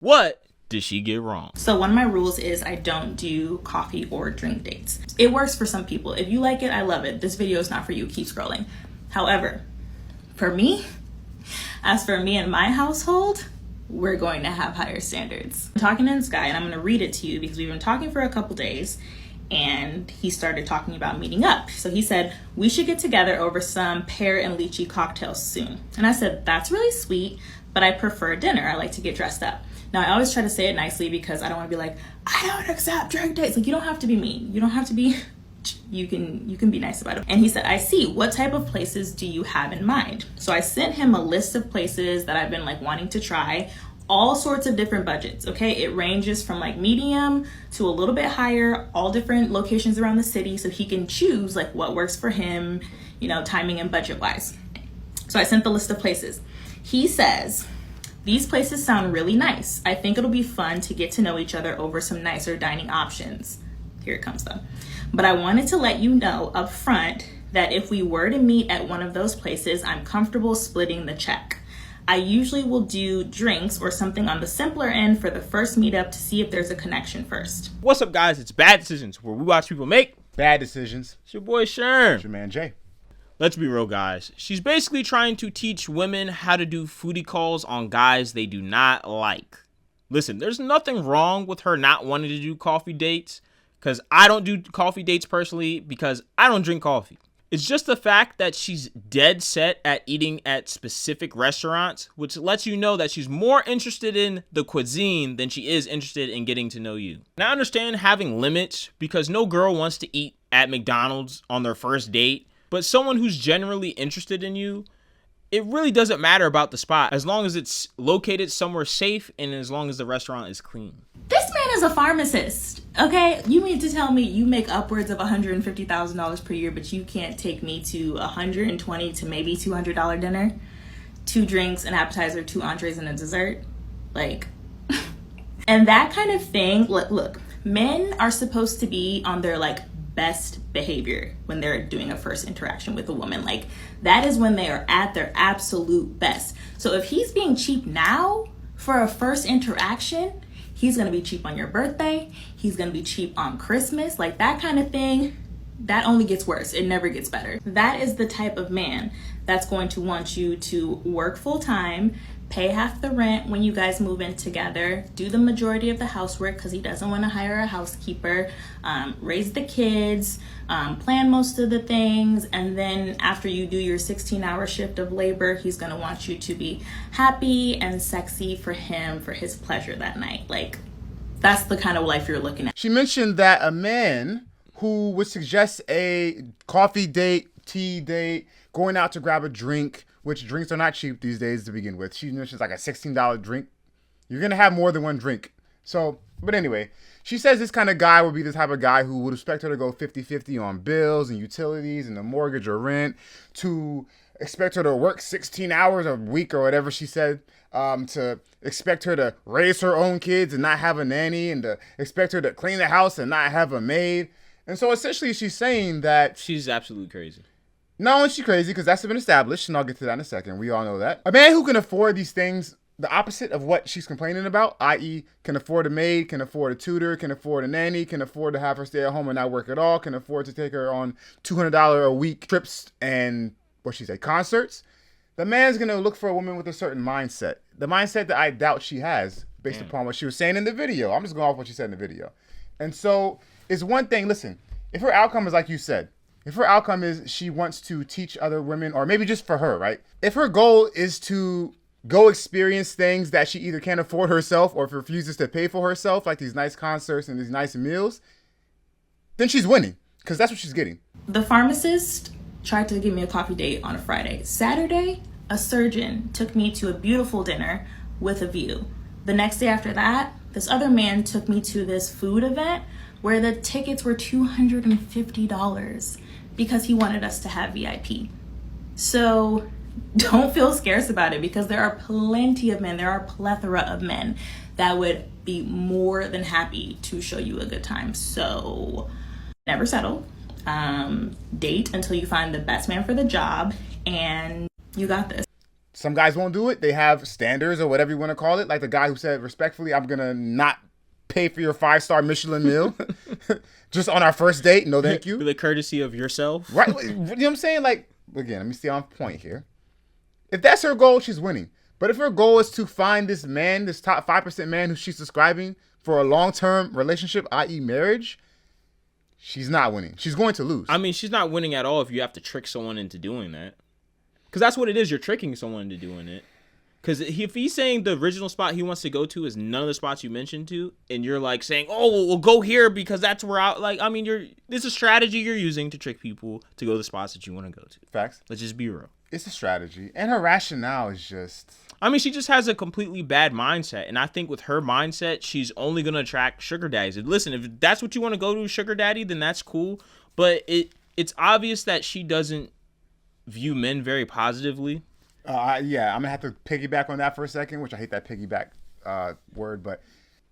What did she get wrong? So one of my rules is I don't do coffee or drink dates. It works for some people. If you like it, I love it. This video is not for you. Keep scrolling. However, for me, as for me and my household, we're going to have higher standards. I'm talking to this guy, and I'm going to read it to you because we've been talking for a couple days, and he started talking about meeting up. So he said, we should get together over some pear and lychee cocktails soon. And I said, that's really sweet, but I prefer dinner. I like to get dressed up. Now, I always try to say it nicely because I don't want to be like, I don't accept drink dates. Like, you don't have to be mean. You don't have to be, you can be nice about it. And he said, I see. What type of places do you have in mind? So I sent him a list of places that I've been like wanting to try, all sorts of different budgets, okay? It ranges from like medium to a little bit higher, all different locations around the city, so he can choose like what works for him, you know, timing and budget wise. So I sent the list of places. He says, these places sound really nice. I think it'll be fun to get to know each other over some nicer dining options. Here it comes though. But I wanted to let you know up front that if we were to meet at one of those places, I'm comfortable splitting the check. I usually will do drinks or something on the simpler end for the first meetup to see if there's a connection first. What's up, guys? It's Bad Decisions, where we watch people make bad decisions. It's your boy Sherm. It's your man Jay. Let's be real, guys. She's basically trying to teach women how to do foodie calls on guys they do not like. Listen, there's nothing wrong with her not wanting to do coffee dates, because I don't do coffee dates personally because I don't drink coffee. It's just the fact that she's dead set at eating at specific restaurants, which lets you know that she's more interested in the cuisine than she is interested in getting to know you. And I understand having limits because no girl wants to eat at McDonald's on their first date, but someone who's generally interested in you, it really doesn't matter about the spot as long as it's located somewhere safe and as long as the restaurant is clean. This man is a pharmacist, okay? You mean to tell me you make upwards of $150,000 per year, but you can't take me to $120 to maybe $200 dinner? 2 drinks, an appetizer, 2 entrees, and a dessert? Like, and that kind of thing, look, men are supposed to be on their like best behavior when they're doing a first interaction with a woman. Like, that is when they are at their absolute best. So if he's being cheap now for a first interaction, he's gonna be cheap on your birthday, he's gonna be cheap on Christmas, like that kind of thing. That only gets worse. It never gets better. That is the type of man that's going to want you to work full time, pay half the rent when you guys move in together, do the majority of the housework because he doesn't want to hire a housekeeper, raise the kids, plan most of the things, and then after you do your 16-hour shift of labor, he's going to want you to be happy and sexy for him, for his pleasure that night. Like, that's the kind of life you're looking at. She mentioned that a man who would suggest a coffee date, tea date, going out to grab a drink, which drinks are not cheap these days to begin with. She mentions like a $16 drink. You're going to have more than one drink. So, but anyway, she says this kind of guy would be the type of guy who would expect her to go 50-50 on bills and utilities and the mortgage or rent, to expect her to work 16 hours a week or whatever she said, to expect her to raise her own kids and not have a nanny, and to expect her to clean the house and not have a maid. And so essentially she's saying that She's absolutely crazy. not only is she crazy, because that's been established, and I'll get to that in a second. We all know that. A man who can afford these things, the opposite of what she's complaining about, i.e. can afford a maid, can afford a tutor, can afford a nanny, can afford to have her stay at home and not work at all, can afford to take her on $200 a week trips and, concerts. The man's going to look for a woman with a certain mindset. The mindset that I doubt she has, based upon what she was saying in the video. I'm just going off what she said in the video. And so, it's one thing, listen, if her outcome is like you said, if her outcome is she wants to teach other women, or maybe just for her, right? If her goal is to go experience things that she either can't afford herself or if refuses to pay for herself, like these nice concerts and these nice meals, then she's winning, because that's what she's getting. The pharmacist tried to give me a coffee date on a Friday. Saturday, a surgeon took me to a beautiful dinner with a view. The next day after that, this other man took me to this food event where the tickets were $250 because he wanted us to have VIP. So don't feel scarce about it, because there are plenty of men, there are a plethora of men that would be more than happy to show you a good time. So never settle. Date until you find the best man for the job, and you got this. Some guys won't do it. They have standards or whatever you want to call it. Like the guy who said respectfully, I'm going to not pay for your 5-star Michelin meal just on our first date. No, thank you. For the courtesy of yourself. Right. You know what I'm saying? Like, again, let me stay on point here. If that's her goal, she's winning. But if her goal is to find this man, this top 5% man who she's describing for a long-term relationship, i.e. marriage, she's not winning. She's going to lose. I mean, she's not winning at all if you have to trick someone into doing that. Because that's what it is. You're tricking someone into doing it. Because if he's saying the original spot he wants to go to is none of the spots you mentioned to, and you're like saying, oh, we'll go here because that's where it's a strategy you're using to trick people to go to the spots that you want to go to. Facts. Let's just be real. It's a strategy. And her rationale is just... I mean, she just has a completely bad mindset. And I think with her mindset, she's only going to attract sugar daddies. And listen, if that's what you want to go to, sugar daddy, then that's cool. But it's obvious that she doesn't view men very positively. Yeah, I'm going to have to piggyback on that for a second, which I hate that piggyback word. But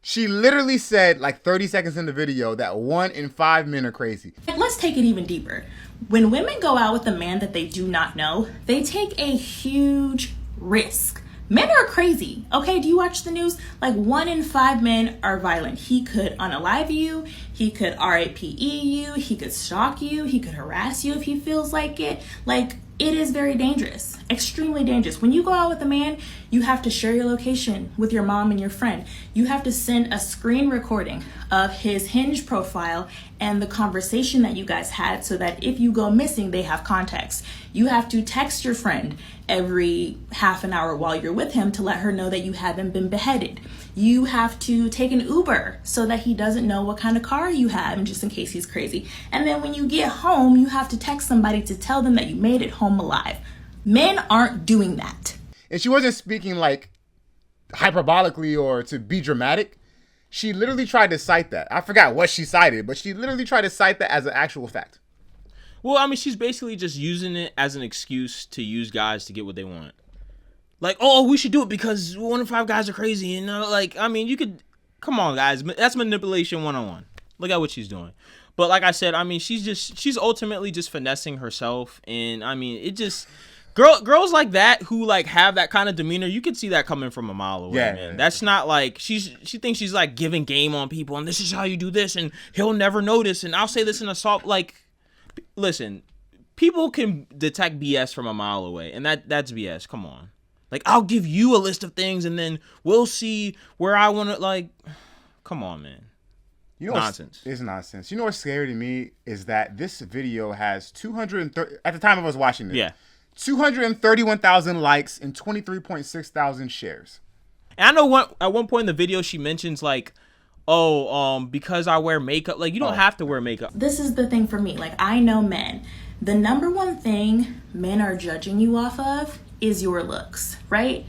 she literally said, like 30 seconds in the video, that 1 in 5 men are crazy. Let's take it even deeper. When women go out with a man that they do not know, they take a huge risk. Men are crazy, okay? Do you watch the news? Like 1 in 5 men are violent. He could unalive you. He could RAPE you. He could stalk you. He could harass you if he feels like it. Like, it is very dangerous, extremely dangerous. When you go out with a man, you have to share your location with your mom and your friend. You have to send a screen recording of his Hinge profile and the conversation that you guys had so that if you go missing, they have context. You have to text your friend every half an hour while you're with him to let her know that you haven't been beheaded. You have to take an Uber so that he doesn't know what kind of car you have, and just in case he's crazy. And then when you get home, you have to text somebody to tell them that you made it home alive. Men aren't doing that. And she wasn't speaking like hyperbolically or to be dramatic. She literally tried to cite that. I forgot what she cited, but she literally tried to cite that as an actual fact. Well, I mean, she's basically just using it as an excuse to use guys to get what they want. Like, oh, we should do it because 1 in 5 guys are crazy. And like, I mean, you could, come on, guys. That's manipulation 101. Look at what she's doing. But like I said, I mean, she's ultimately just finessing herself. And I mean, it just, girls like that who like have that kind of demeanor, you could see that coming from a mile away, man. Yeah. That's not like, she thinks she's like giving game on people and this is how you do this and he'll never notice. And I'll say this in assault, like, listen, people can detect BS from a mile away. And that's BS. Come on. Like, I'll give you a list of things and then we'll see where I want to, like, come on, man. You know, nonsense. It's nonsense. You know what's scary to me is that this video has 230, at the time of us watching this, 231,000 likes and 23.6 thousand shares. And I know at one point in the video she mentions, like, oh, because I wear makeup. Like, you don't have to wear makeup. This is the thing for me. Like, I know men. The number one thing men are judging you off of is your looks, right?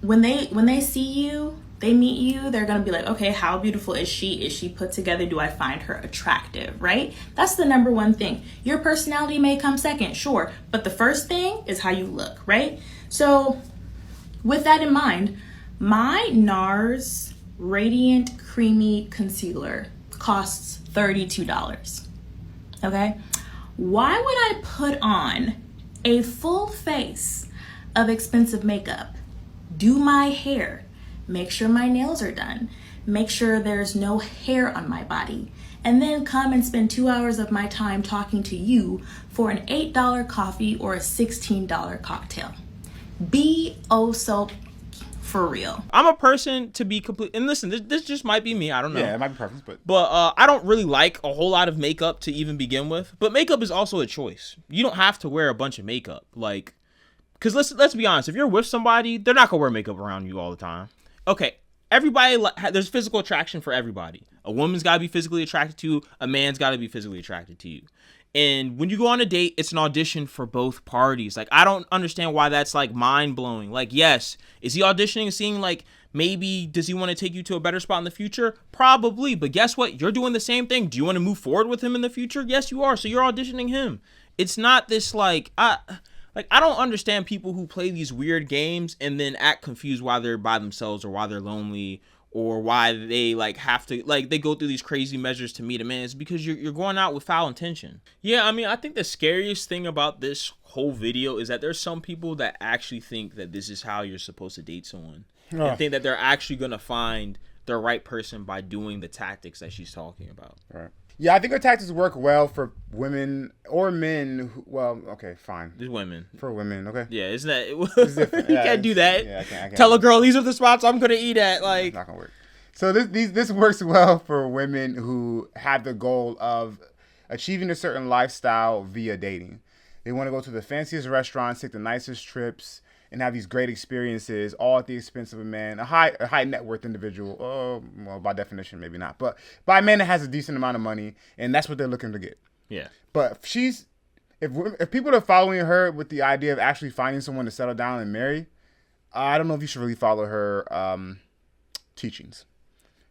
When they see you, they meet you, they're gonna be like, okay, how beautiful is she? Is she put together? Do I find her attractive, right? That's the number one thing. Your personality may come second, sure, but the first thing is how you look, right? So with that in mind, my NARS Radiant Creamy Concealer costs $32, okay? Why would I put on a full face of expensive makeup, do my hair, make sure my nails are done, make sure there's no hair on my body, and then come and spend 2 hours of my time talking to you for an $8 coffee or a $16 cocktail? Be oh so for real. I'm a person to be complete, and listen, this just might be me, I don't know. Yeah, it might be preference, but I don't really like a whole lot of makeup to even begin with. But makeup is also a choice. You don't have to wear a bunch of makeup, like, because let's be honest, if you're with somebody, they're not gonna wear makeup around you all the time. Okay, everybody, there's physical attraction for everybody. A woman's gotta be physically attracted to you. A man's gotta be physically attracted to you. And when you go on a date, it's an audition for both parties. Like, I don't understand why that's, like, mind-blowing. Like, yes, is he auditioning and seeing, like, maybe does he want to take you to a better spot in the future? Probably. But guess what? You're doing the same thing. Do you want to move forward with him in the future? Yes, you are. So you're auditioning him. It's not this, like, Like, I don't understand people who play these weird games and then act confused why they're by themselves or why they're lonely or why they like have to like they go through these crazy measures to meet a man. It's because you're going out with foul intention. Yeah, I mean, I think the scariest thing about this whole video is that there's some people that actually think that this is how you're supposed to date someone. And think that they're actually gonna find the right person by doing the tactics that she's talking about. Right. Yeah, I think her tactics work well for women or men. Well, okay, fine. Just women. For women, okay. Yeah, isn't that? It's different. You Yeah, can't do that. Yeah, I can't. Tell a girl these are the spots I'm gonna eat at. Like, It's not gonna work. So this works well for women who have the goal of achieving a certain lifestyle via dating. They want to go to the fanciest restaurants, take the nicest trips, and have these great experiences, all at the expense of a man, a high net worth individual. Oh, well, by definition, maybe not, but by a man that has a decent amount of money, and that's what they're looking to get. yeah. But if people are following her with the idea of actually finding someone to settle down and marry, I don't know if you should really follow her teachings,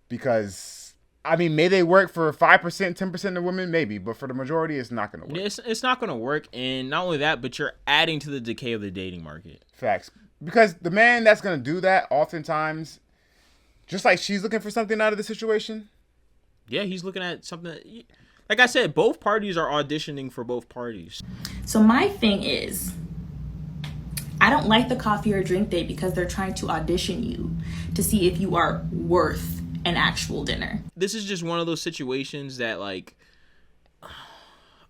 because I mean, may they work for 5%, 10% of women, maybe, but for the majority, it's not going to work. It's not gonna work, and not only that, but you're adding to the decay of the dating market. Facts. Because the man that's going to do that, oftentimes, just like she's looking for something out of the situation. Yeah, he's looking at something. Like I said, both parties are auditioning for both parties. So my thing is, I don't like the coffee or drink date because they're trying to audition you to see if you are worth an actual dinner. This is just one of those situations that, like,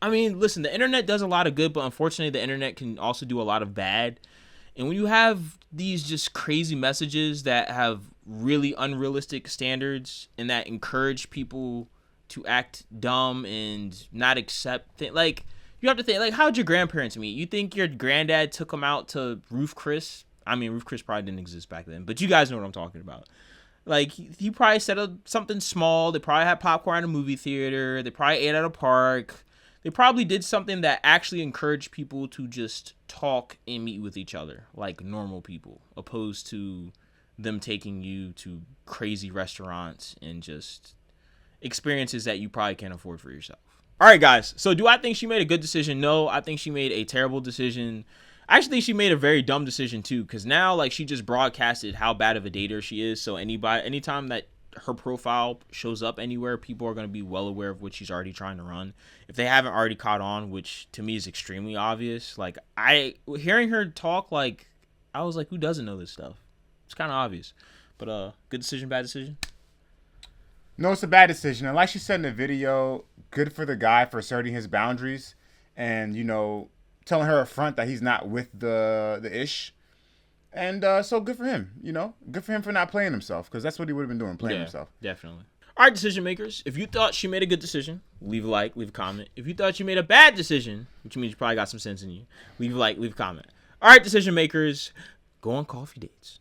I mean, listen, the internet does a lot of good, but unfortunately the internet can also do a lot of bad. And when you have these just crazy messages that have really unrealistic standards and that encourage people to act dumb and not accept things, like, you have to think, like, how'd your grandparents meet? You think your granddad took them out to Roof Chris? I mean, Roof Chris probably didn't exist back then, but you guys know what I'm talking about. Like, he probably set up something small. They probably had popcorn at a movie theater. They probably ate at a park. They probably did something that actually encouraged people to just talk and meet with each other like normal people, opposed to them taking you to crazy restaurants and just experiences that you probably can't afford for yourself. All right, guys. So do I think she made a good decision? No, I think she made a terrible decision. I actually think she made a very dumb decision too, because now, like, she just broadcasted how bad of a dater she is. So anytime that her profile shows up anywhere, people are going to be well aware of what she's already trying to run. If they haven't already caught on, which to me is extremely obvious. Like, hearing her talk, like, I was like, who doesn't know this stuff? It's kind of obvious. But good decision, bad decision? No, it's a bad decision. And like she said in the video, good for the guy for asserting his boundaries and, you know, telling her up front that he's not with the ish. And so good for him, you know? Good for him for not playing himself, because that's what he would have been doing, playing himself. Definitely. All right, decision makers. If you thought she made a good decision, leave a like, leave a comment. If you thought she made a bad decision, which means you probably got some sense in you, leave a like, leave a comment. All right, decision makers, go on coffee dates.